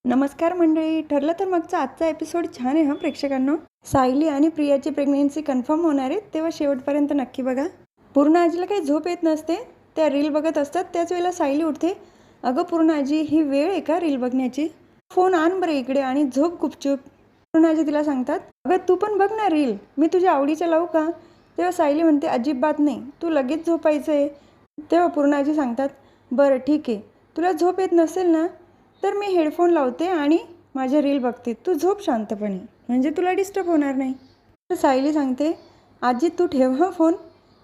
नमस्कार मंडळी. ठरलं तर मागचा आजचा एपिसोड छान आहे प्रेक्षकांनो. सायली आणि प्रियाची प्रेग्नन्सी कन्फर्म होणार आहे, तेव्हा शेवटपर्यंत नक्की बघा. पूर्ण आजीला काही झोप येत नसते, त्या रील बघत असतात. त्याच वेळेला सायली उठते. अगं पूर्ण आजी, ही वेळ आहे का रील बघण्याची? फोन आण बरं इकडे आणि झोप गुपचूप. पूर्ण आजी तिला सांगतात, अगं तू पण बघ ना रील, मी तुझ्या आवडीचं लावू का? तेव्हा सायली म्हणते, अजिबात नाही, तू लगेच झोपायचं आहे. तेव्हा पूर्ण आजी सांगतात, बरं ठीक आहे, तुला झोप येत नसेल ना, तर मी हेडफोन लावते आणि माझे रील बघते, तू झोप शांतपणे, म्हणजे तुला डिस्टर्ब होणार नाही. तर सायली सांगते, आजी तू ठेव हा फोन,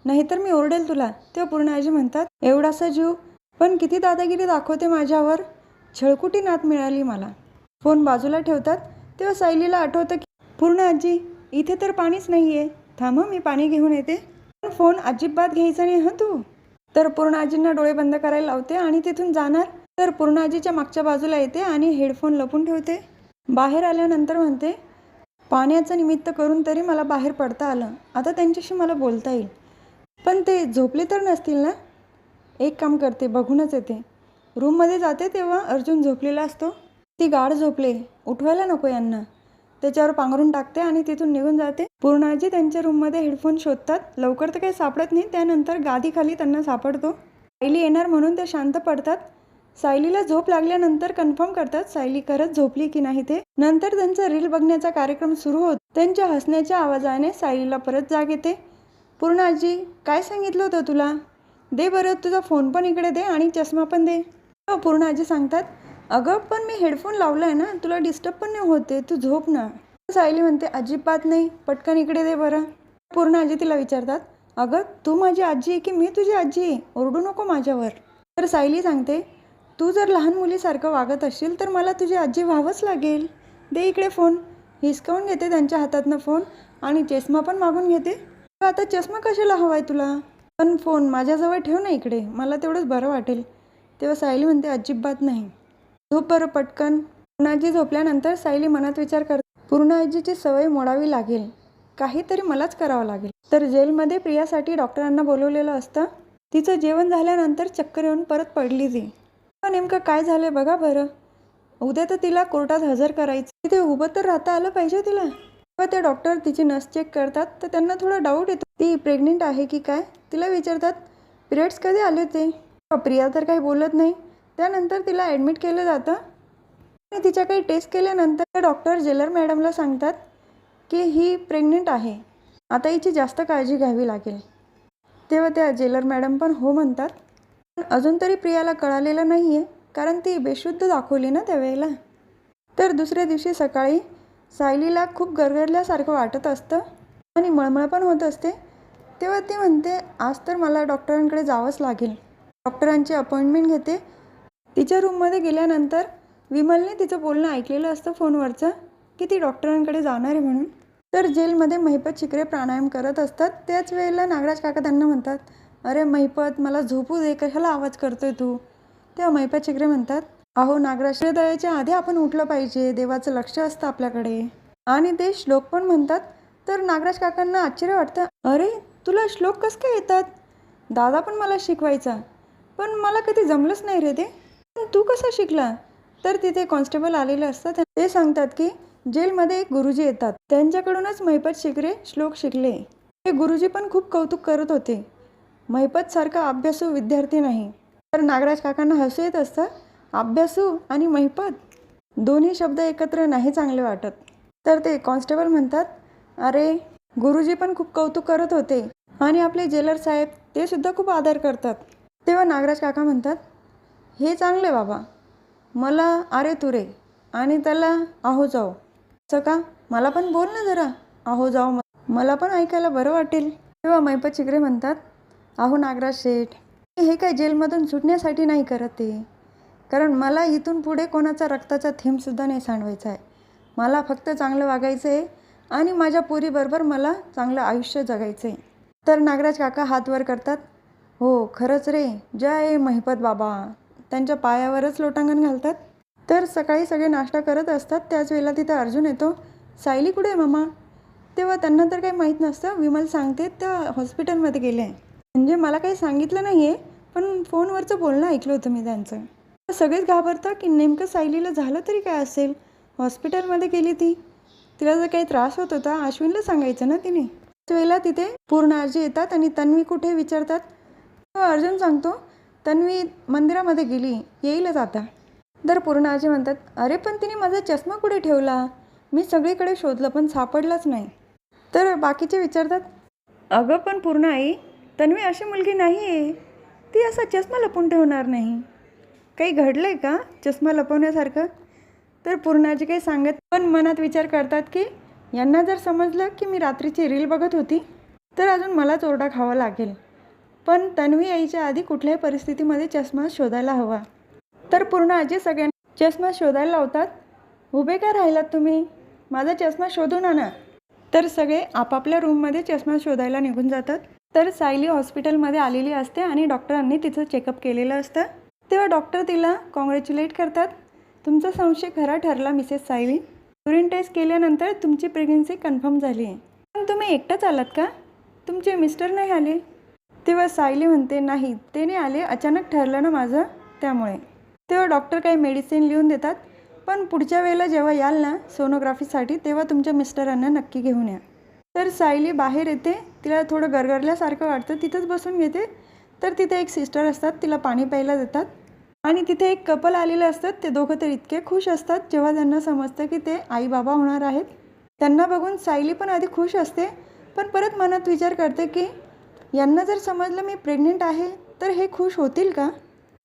नाहीतर मी ओरडेल तुला. तेव्हा पूर्ण आजी म्हणतात, एवढासा जीव पण किती दादागिरी दाखवते माझ्यावर, छळकुटी नात मिळाली मला. फोन बाजूला ठेवतात. तेव्हा सायलीला आठवतं की पूर्ण आजी, इथे तर पाणीच नाही आहे, थांब मी पाणी घेऊन येते. पण फोन अजिबात घ्यायचा नाही हां तू. तर पूर्ण आजींना डोळे बंद करायला लावते आणि तिथून जाणार. तर पूर्ण आजीच्या मागच्या बाजूला येते आणि हेडफोन लपून ठेवते. बाहेर आल्यानंतर म्हणते, पाण्याचं निमित्त करून तरी मला बाहेर पडता आलं, आता त्यांच्याशी मला बोलता येईल. पण ते झोपले तर नसतील ना? एक काम करते, बघूनच येते. रूममध्ये जाते तेव्हा अर्जुन झोपलेला असतो. ती गाढ झोपले, उठवायला नको यांना. त्याच्यावर पांघरून टाकते आणि तिथून निघून जाते. पूर्ण आजी त्यांच्या रूममध्ये हेडफोन शोधतात. लवकर तर काही सापडत नाही. त्यानंतर गादीखाली त्यांना सापडतो. सायली येणार म्हणून ते शांत पडतात. सायलीला झोप लागल्यानंतर कन्फर्म करतात सायली खरंच झोपली की नाही ते. नंतर त्यांचा रील बघण्याचा कार्यक्रम सुरू होतो. त्यांच्या हसण्याच्या आवाजाने सायलीला परत जाग येते. पूर्ण आजी, काय सांगितलं होतं तुला? दे बरं, तुझा फोन पण इकडे दे आणि चष्मा पण दे. पूर्ण आजी सांगतात, अगं पण मी हेडफोन लावला आहे ना, तुला डिस्टर्ब पण नाही होते, तू झोप ना. सायली म्हणते, अजिबात नाही, पटकन इकडे दे बरं. पूर्ण आजी तिला विचारतात, अगं तू माझी आजी आहे की मी तुझी आजी आहे, ओरडू नको माझ्यावर. तर सायली सांगते, तू जर लहान मुलीसारखं वागत असशील तर मला तुझी आजी व्हावंच लागेल. दे इकडे फोन. हिसकावून घेते त्यांच्या हातातनं फोन आणि चष्मा पण मागून घेते. आता चष्मा कशाला हवाय तुला? पण फोन माझ्याजवळ ठेव ना इकडे, मला तेवढंच बरं वाटेल. तेव्हा सायली म्हणते, अजिबात नाही, झोप बरं पटकन. पूर्ण आजी झोपल्यानंतर सायली मनात विचार करते, पूर्ण आजीची सवय मोडावी लागेल, काहीतरी मलाच करावं लागेल. तर जेलमध्ये प्रियासाठी डॉक्टरांना बोलवलेलं असतं. तिचं जेवण झाल्यानंतर चक्कर येऊन परत पडली ती. नेमकं काय झालंय बघा बरं. उद्या तर तिला कोर्टात हजर करायचं. तिथे उभं तर राहता आलं पाहिजे तिला. तेव्हा ते डॉक्टर तिची नस चेक करतात. तर त्यांना थोडा डाऊट येतो, ती प्रेग्नेंट आहे की काय. तिला विचारतात, पिरियड्स कधी आले होते? प्रिया तर काही बोलत नाही. त्यानंतर तिला ॲडमिट केलं जातं आणि तिच्या काही टेस्ट केल्यानंतर डॉक्टर जेलर मॅडमला सांगतात की ही प्रेग्नेंट आहे, आता हिची जास्त काळजी घ्यावी लागेल. तेव्हा त्या जेलर मॅडम पण हो म्हणतात. पण अजून तरी प्रियाला कळालेलं नाही आहे, कारण ती बेशुद्ध दाखवली ना त्यावेळेला. तर दुसऱ्या दिवशी सकाळी सायलीला खूप गरगरल्यासारखं वाटत असतं आणि मळमळ पण होत असते. तेव्हा ती म्हणते, आज तर मला डॉक्टरांकडे जावंच लागेल. डॉक्टरांची अपॉइंटमेंट घेते. तिच्या रूममध्ये गेल्यानंतर विमलने तिचं बोलणं ऐकलेलं असतं फोनवरचं, की ती डॉक्टरांकडे जाणार आहे म्हणून. तर जेलमध्ये महिपत शिकरे प्राणायाम करत असतात. त्याच वेळेला नागराज काका त्यांना म्हणतात, अरे महिपत, मला झोपू दे, कशाला आवाज करतोय तू? तेव्हा महिपत शिकरे म्हणतात, अहो नागराज, सूर्योदयाच्या आधी आपण उठलं पाहिजे, देवाचं लक्ष असतं आपल्याकडे. आणि ते श्लोक पण म्हणतात. तर नागराज काकांना आश्चर्य वाटतं, अरे तुला श्लोक कसं काय येतात? दादा पण मला शिकवायचा, पण मला कधी जमलंच नाही रे ते. पण तू कसा शिकला? तर तिथे कॉन्स्टेबल आलेले असतात. ते सांगतात की जेलमध्ये एक गुरुजी येतात, त्यांच्याकडूनच महिपत शिकरे श्लोक शिकले. हे गुरुजी पण खूप कौतुक करत होते. महिपत सारखा अभ्यासू विद्यार्थी नाही. तर नागराज काकांना हसू येत असतं. अभ्यासू आणि महिपत दोन्ही शब्द एकत्र नाही चांगले वाटत. तर ते कॉन्स्टेबल म्हणतात, अरे गुरुजी पण खूप कौतुक करत होते आणि आपले जेलर साहेब ते सुद्धा खूप आदर करतात. तेव्हा नागराज काका म्हणतात, हे चांगले बाबा, मला अरे तुरे आणि त्याला आहो जाओ. असं का? मला पण बोल ना जरा, आहो जाओ, मला पण ऐकायला बरं वाटेल. तेव्हा महिपत शिकरे म्हणतात, अहो नागराज शेठ, हे काय जेलमधून सुटण्यासाठी नाही करत ते, कारण मला इथून पुढे कोणाचा रक्ताचा थेंबसुद्धा नाही सांडवायचा आहे. मला फक्त चांगलं वागायचं आहे आणि माझ्या पोरीबरोबर मला चांगलं आयुष्य जगायचं आहे. तर नागराज काका हात वर करतात, हो खरंच रे, जय महिपत बाबा. त्यांच्या पायावरच लोटांगण घालतात. तर सकाळी सगळे नाश्ता करत असतात. त्याच वेळेला तिथं अर्जुन येतो. सायली कुठे आहे मामा? तेव्हा त्यांना तर काही माहीत नसतं. विमल सांगते, त्या हॉस्पिटलमध्ये गेले आहे. म्हणजे मला काही सांगितलं नाही आहे, पण फोनवरचं बोलणं ऐकलं होतं मी त्यांचं. सगळेच घाबरतात की नेमकं सायलीला झालं तरी काय असेल. हॉस्पिटलमध्ये गेली ती, तिला जर काही त्रास होत होता अश्विनला सांगायचं ना तिने. त्यावेळेला तिथे पूर्ण आजी येतात आणि तन्वी कुठे विचारतात. तेव्हा अर्जुन सांगतो तन्वी मंदिरामध्ये गेली, येईलच आता. तर पूर्ण आजी म्हणतात अरे पण तिने माझा चष्मा कुठे ठेवला, मी सगळीकडे शोधलं पण सापडलाच नाही. तर बाकीचे विचारतात अगं पण पूर्ण आई, तन्वी अशी मुलगी नाही आहे, ती असा चष्मा लपवून ठेवणार नाही. काही घडलं आहे का चष्मा लपवण्यासारखं. तर पूर्ण आजी काही सांगत पण मनात विचार करतात की यांना जर समजलं की मी रात्रीची रील बघत होती तर अजून मलाच ओरडा खावा लागेल. पण तन्वी आईच्या आधी कुठल्याही परिस्थितीमध्ये चष्मा शोधायला हवा. तर पूर्ण आजी सगळ्यांना चष्मा शोधायला लावतात. उभे का राहिलात तुम्ही, माझा चष्मा शोधून आणा. तर सगळे आपापल्या रूममध्ये चष्मा शोधायला निघून जातात. तर सायली हॉस्पिटलमध्ये आलेली असते आणि डॉक्टरांनी तिचं चेकअप केलेलं असतं. तेव्हा डॉक्टर तिला कॉंग्रॅच्युलेट करतात. तुमचा संशय खरा ठरला मिसेस सायली, युरिन टेस्ट केल्यानंतर तुमची प्रेग्नन्सी कन्फर्म झाली आहे. पण तुम्ही एकटाच आलात का, तुमचे मिस्टर नाही आले. तेव्हा सायली म्हणते नाही ते नाही आले, अचानक ठरलं ना माझं त्यामुळे. तेव्हा डॉक्टर काही मेडिसिन लिहून देतात. पण पुढच्या वेळेला जेव्हा याल ना सोनोग्राफीसाठी तेव्हा तुमच्या मिस्टरांना नक्की घेऊन या. तर सायली बाहेर येते, तिला थोडं गरगरल्यासारखं वाटतं, तिथंच बसून घेते. तर तिथे एक सिस्टर असतात, तिला पाणी प्यायला देतात. आणि तिथे एक कपल आलेलं असतात. ते दोघं तर इतके खुश असतात जेव्हा त्यांना समजतं की ते आई बाबा होणार आहेत. त्यांना बघून सायली पण आधी खुश असते, पण परत मनात विचार करते की यांना जर समजलं मी प्रेग्नेंट आहे तर हे खुश होतील का.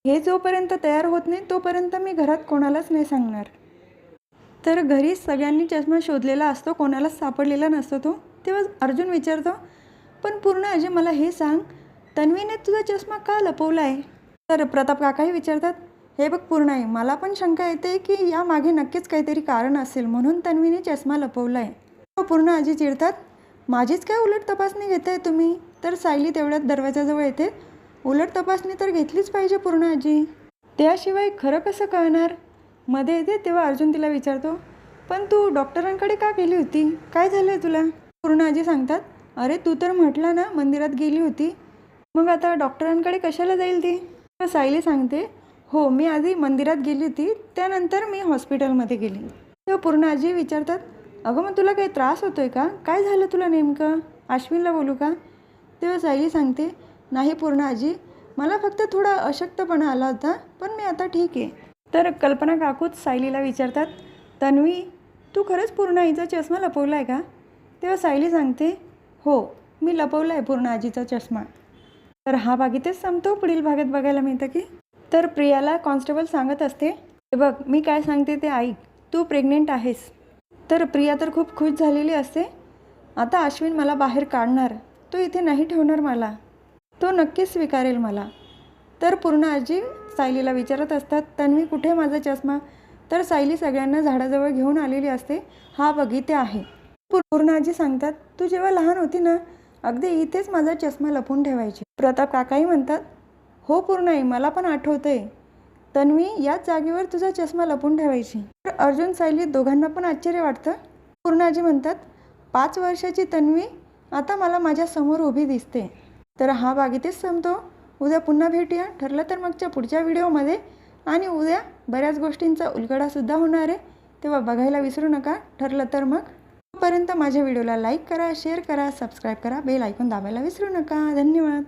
हे जोपर्यंत तयार होत नाही तोपर्यंत मी घरात कोणालाच नाही सांगणार. तर घरी सगळ्यांनी चष्मा शोधलेला असतो, कोणालाच सापडलेला नसतो तो. तेव्हा अर्जुन विचारतो पण पूर्ण आजी मला हे सांग, तन्वीने तुझा चष्मा का लपवला आहे. तर प्रताप काकाही विचारतात हे बघ पूर्ण आहे, मला पण शंका येते की यामागे नक्कीच काहीतरी कारण असेल म्हणून तन्वीने चष्मा लपवला आहे. पूर्ण आजी चिडतात माझीच काय उलट तपासणी घेताय तुम्ही. तर सायली तेवढ्यात दरवाजाजवळ येते. उलट तपासणी तर घेतलीच पाहिजे पूर्ण आजी, त्याशिवाय खरं कसं कळणार. मध्ये येते तेव्हा अर्जुन तिला विचारतो पण तू डॉक्टरांकडे का गेली होती, काय झालं आहे तुला. पूर्ण आजी सांगतात अरे तू तर म्हटलं ना मंदिरात गेली होती, मग आता डॉक्टरांकडे कशाला जाईल ती. सायली सांगते हो मी आधी मंदिरात गेली होती, त्यानंतर मी हॉस्पिटलमध्ये गेली. तेव्हा पूर्ण आजी विचारतात अगं मग तुला काही त्रास होतोय का, काय झालं तुला नेमकं, अश्विनला बोलू का. तेव्हा सायली सांगते नाही पूर्ण आजी, मला फक्त थोडा अशक्तपणा आला होता, पण मी आता ठीक आहे. तर कल्पना काकूच सायलीला विचारतात तन्वी तू खरंच पूर्ण आईचा चष्मा लपवला आहे का. तेव्हा सायली सांगते हो मी लपवला आहे पूर्ण आजीचा चष्मा. तर हा भाग इथेच संपतो. पुढील भागात बघायला मिळतं की तर प्रियाला कॉन्स्टेबल सांगत असते हे बघ मी काय सांगते ते ऐक, तू प्रेग्नेंट आहेस. तर प्रिया तर खूप खुश झालेली असते. आता अश्विन मला बाहेर काढणार, तो इथे नाही ठेवणार मला, तो नक्कीच स्वीकारेल मला. तर पूर्ण आजी सायलीला विचारत असतात तन्वी कुठे माझा चष्मा. तर सायली सगळ्यांना झाडाजवळ घेऊन आलेली असते. हा बघ इथे आहे. पूर्ण आजी सांगतात तू जेव्हा लहान होती ना अगदी इथेच माझा चष्मा लपवून ठेवायची. प्रताप काकाही म्हणतात हो पूर्ण आई मला पण आठवतंय, तन्वी याच जागेवर तुझा चष्मा लपवून ठेवायची. तर अर्जुन सायली दोघांना पण आश्चर्य वाटतं. पूर्ण आजी म्हणतात 5 वर्षाची तन्वी आता मला माझ्या समोर उभी दिसते. तर हा भाग इथेच संपतो. उद्या पुन्हा भेटूया ठरलं तर मगच्या पुढच्या व्हिडिओमध्ये. आणि उद्या बऱ्याच गोष्टींचा उलगडासुद्धा होणार आहे, तेव्हा बघायला विसरू नका ठरलं तर मग. तोपर्यंत माझ्या व्हिडिओला लाईक करा, शेअर करा, सबस्क्राईब करा, बेल आयकॉन दाबायला विसरू नका. धन्यवाद.